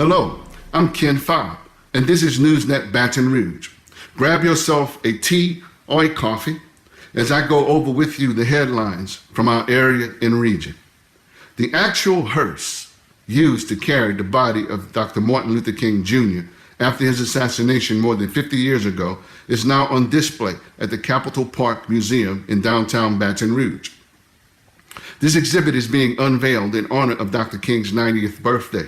Hello, I'm Ken Fobb, and this is Newsnet Baton Rouge. Grab yourself a tea or a coffee as I go over with you the headlines from our area and region. The actual hearse used to carry the body of Dr. Martin Luther King Jr. after his assassination more than 50 years ago is now on display at the Capitol Park Museum in downtown Baton Rouge. This exhibit is being unveiled in honor of Dr. King's 90th birthday,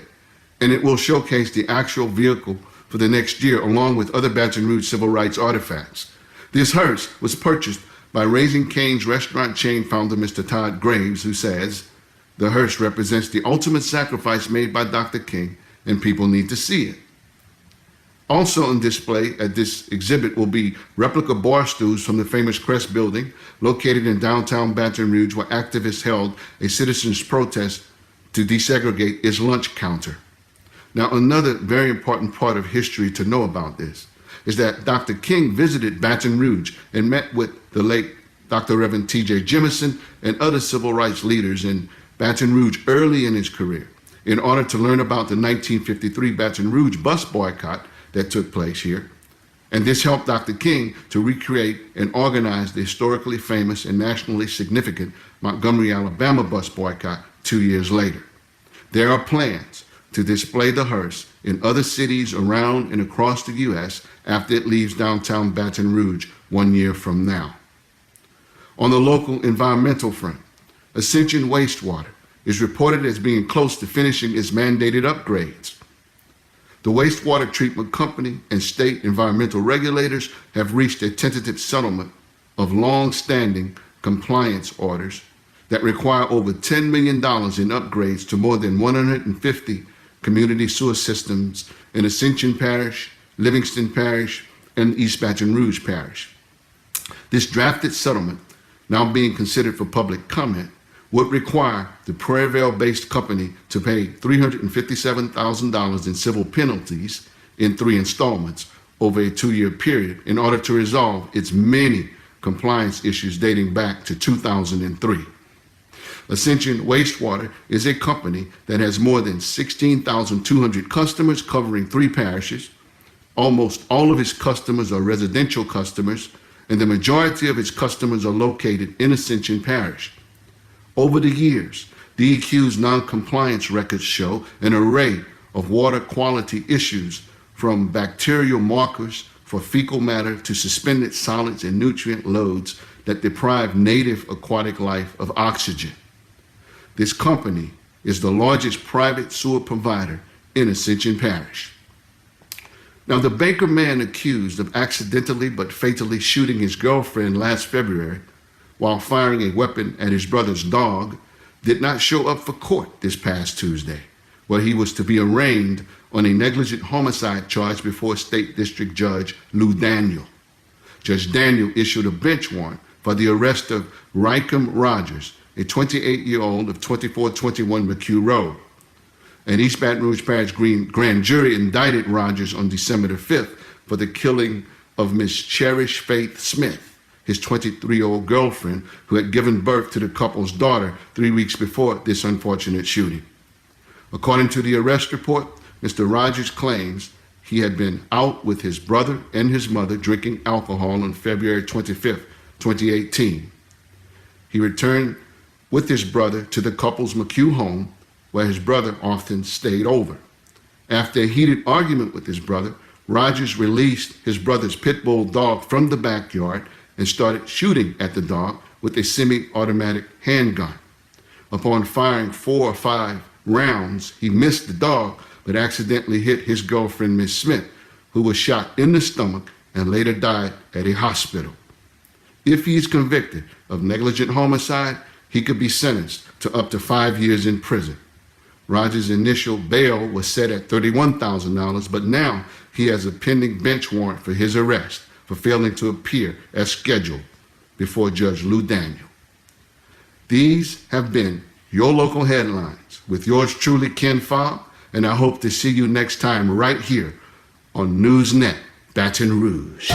and it will showcase the actual vehicle for the next year along with other Baton Rouge civil rights artifacts. This hearse was purchased by Raising Cane's restaurant chain founder Mr. Todd Graves, who says, "The hearse represents the ultimate sacrifice made by Dr. King, and people need to see it." Also on display at this exhibit will be replica bar stools from the famous Crest Building, located in downtown Baton Rouge, where activists held a citizens' protest to desegregate its lunch counter. Now, another very important part of history to know about this is that Dr. King visited Baton Rouge and met with the late Dr. Reverend T.J. Jemison and other civil rights leaders in Baton Rouge early in his career in order to learn about the 1953 Baton Rouge bus boycott that took place here. And this helped Dr. King to recreate and organize the historically famous and nationally significant Montgomery, Alabama bus boycott 2 years later. There are plans to display the hearse in other cities around and across the U.S. after it leaves downtown Baton Rouge 1 year from now. On the local environmental front, Ascension Wastewater is reported as being close to finishing its mandated upgrades. The wastewater treatment company and state environmental regulators have reached a tentative settlement of long-standing compliance orders that require over $10 million in upgrades to more than 150 community sewer systems in Ascension Parish, Livingston Parish, and East Baton Rouge Parish. This drafted settlement, now being considered for public comment, would require the Prairieville-based company to pay $357,000 in civil penalties in 3 installments over a 2-year period in order to resolve its many compliance issues dating back to 2003. Ascension Wastewater is a company that has more than 16,200 customers covering 3 parishes. Almost all of its customers are residential customers, and the majority of its customers are located in Ascension Parish. Over the years, DEQ's non-compliance records show an array of water quality issues, from bacterial markers for fecal matter to suspended solids and nutrient loads that deprive native aquatic life of oxygen. This company is the largest private sewer provider in Ascension Parish. Now, the Baker man accused of accidentally but fatally shooting his girlfriend last February while firing a weapon at his brother's dog did not show up for court this past Tuesday, where he was to be arraigned on a negligent homicide charge before State District Judge Lou Daniel. Judge Daniel issued a bench warrant for the arrest of Rycom Rogers, a 28-year-old of 2421 McHugh Road. An East Baton Rouge Parish grand jury indicted Rogers on December the 5th for the killing of Miss Cherish Faith Smith, his 23-year-old girlfriend, who had given birth to the couple's daughter 3 weeks before this unfortunate shooting. According to the arrest report, Mr. Rogers claims he had been out with his brother and his mother drinking alcohol on February 25th, 2018. He returned with his brother to the couple's McHugh home, where his brother often stayed over. After a heated argument with his brother, Rogers released his brother's pit bull dog from the backyard and started shooting at the dog with a semi-automatic handgun. Upon firing 4 or 5 rounds, he missed the dog, but accidentally hit his girlfriend, Miss Smith, who was shot in the stomach and later died at a hospital. If he is convicted of negligent homicide, he could be sentenced to up to 5 years in prison. Rogers' initial bail was set at $31,000, but now he has a pending bench warrant for his arrest for failing to appear as scheduled before Judge Lou Daniel. These have been your local headlines with yours truly, Ken Fobb, and I hope to see you next time right here on Newsnet Baton Rouge.